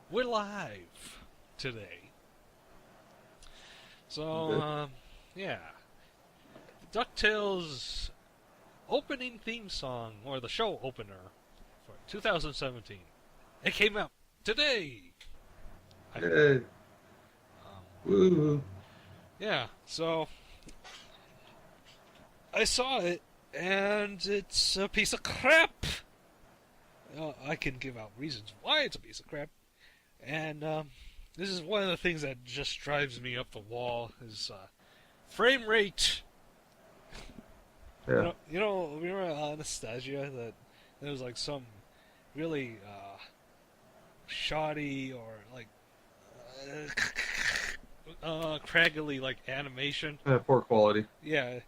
We're live today. Okay. So, yeah. The Ducktales opening theme song, or the show opener, for 2017. It came out today! I think. Yay. Um, Woo. yeah, so I saw it, and it's a piece of crap! I can give out reasons why it's a piece of crap. And this is one of the things that just drives me up the wall is frame rate. Yeah. Remember Anastasia that there was like some really shoddy or like craggly like animation. Yeah, poor quality. Yeah,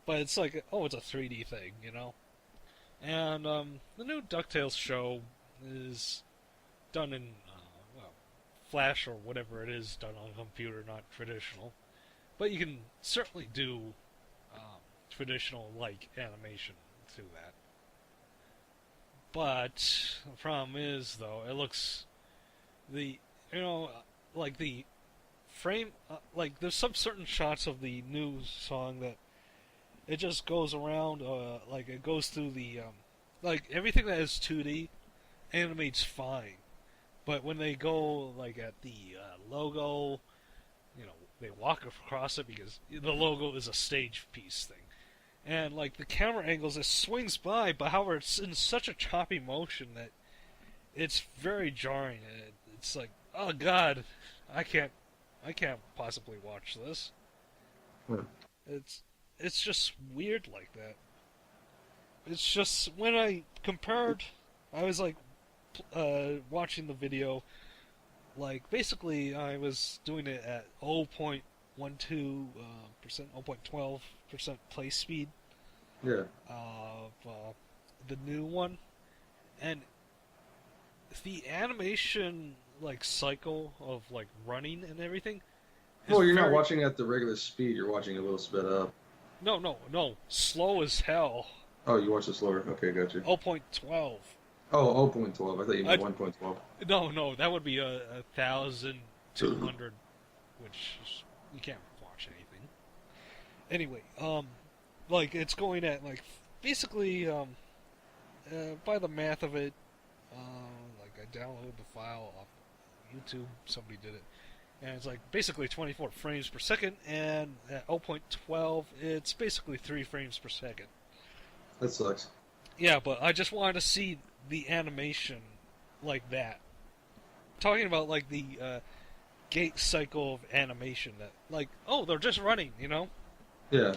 but it's like it's a 3D thing, And the new Ducktales show is done in Flash or whatever it is, done on a computer, not traditional. But you can certainly do traditional like animation to that. But the problem is, though, it looks the like the frame like there's some certain shots of the new song that it just goes around like it goes through the like everything that is 2D animates fine, but when they go like at the logo, they walk across it because the logo is a stage piece thing. And like the camera angles, it swings by, but however, it's in such a choppy motion that it's very jarring. And it's like, oh god, I can't, I can't possibly watch this. Yeah. It's it's just weird like that. It's just when I compared, I was like watching the video. Like basically, I was doing it at 0.12%, 0.12% play speed Yeah. of the new one, and the animation like cycle of like running and everything is Well, you're not very watching at the regular speed. You're watching a little sped up. no slow as hell. Oh, you watch it slower. Okay, got you. 0.12. Oh, 0.12. I thought you meant I 1.12. no, that would be a 1,200, which is, you can't watch anything. Anyway, like it's going at like basically by the math of it, like I downloaded the file off YouTube. Somebody did it, and it's like basically 24 frames per second, and at 0.12, it's basically 3 frames per second. That sucks. Yeah, but I just wanted to see the animation like that. Talking about like the gate cycle of animation that like they're just running. Yeah.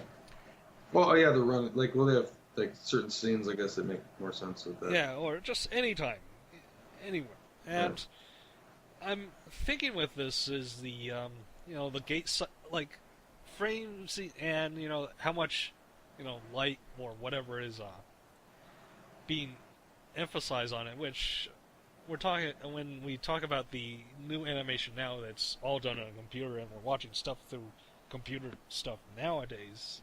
Well, oh, yeah, the run. Like, well, they have like certain scenes, I guess, that make more sense with that. Yeah, or just anytime, anywhere. Yeah. And I'm thinking with this is the the like frames and how much light or whatever is being emphasized on it, which we're talking when we talk about the new animation now that's all done on a computer and we're watching stuff through computer stuff nowadays.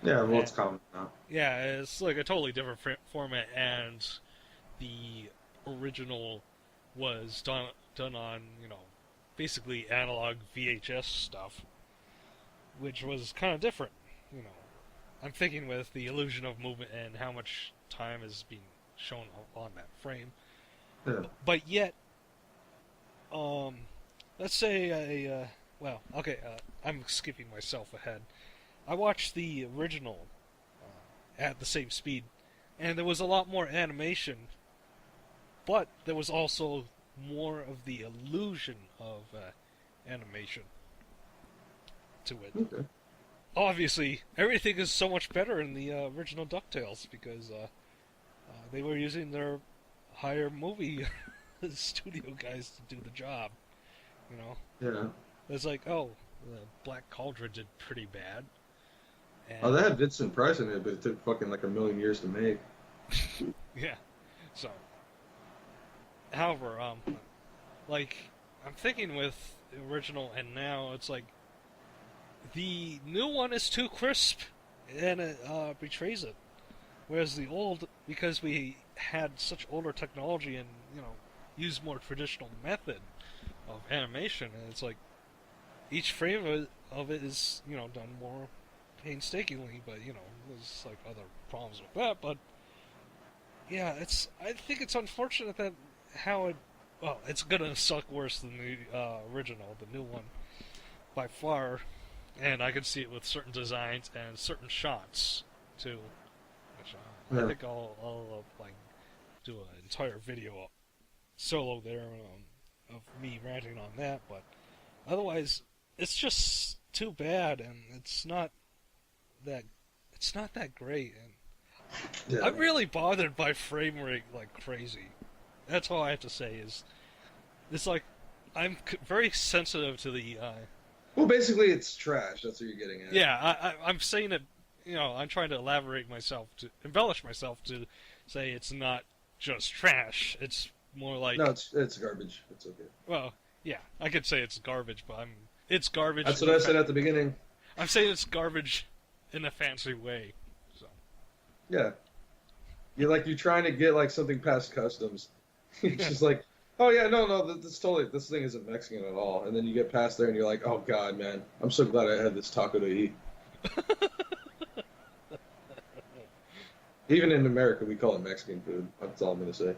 Yeah. Well, And, it's common now. yeah, it's like a totally different format, and the original was done on basically analog VHS stuff, which was kind of different. You know, I'm thinking with the illusion of movement and how much time is being shown on that frame, Yeah. but yet, um, let's say okay, I'm skipping myself ahead. I watched the original at the same speed, and there was a lot more animation, but there was also more of the illusion of animation to it. Okay. Obviously, everything is so much better in the original DuckTales because they were using their higher movie studio guys to do the job. You know, Yeah. it's like, the Black Cauldron did pretty bad, Oh, and that had Vincent Price in it, but it took fucking like a million years to make. yeah. So, however, like I'm thinking with the original and now, it's like the new one is too crisp, and it betrays it. Whereas the old, because we had such older technology and use more traditional method of animation, and it's like each frame of it is done more painstakingly, but there's like other problems with that. But yeah, I think it's unfortunate that how it well, it's gonna suck worse than the original, the new one, by far. And I can see it with certain designs and certain shots too. Which I Yeah. think I'll like do an entire video solo there of me ranting on that. But otherwise, it's just too bad, and that it's not that great. And Yeah. I'm really bothered by frame rate like crazy. That's all I have to say. Is it's like I'm very sensitive to the. Well, basically, it's trash. That's what you're getting at. Yeah, I'm saying it. I'm trying to embellish myself to say it's not just trash. It's more like No, it's garbage. It's okay. well, yeah, I could say it's garbage, but it's garbage. That's what I said at the beginning. I'm saying it's garbage in a fancy way. So Yeah. You're trying to get like something past customs. It's just like, oh yeah, no, this thing isn't Mexican at all. And then you get past there and you're like, oh god, man, I'm so glad I had this taco to eat. Even in America, we call it Mexican food. That's all I'm gonna say.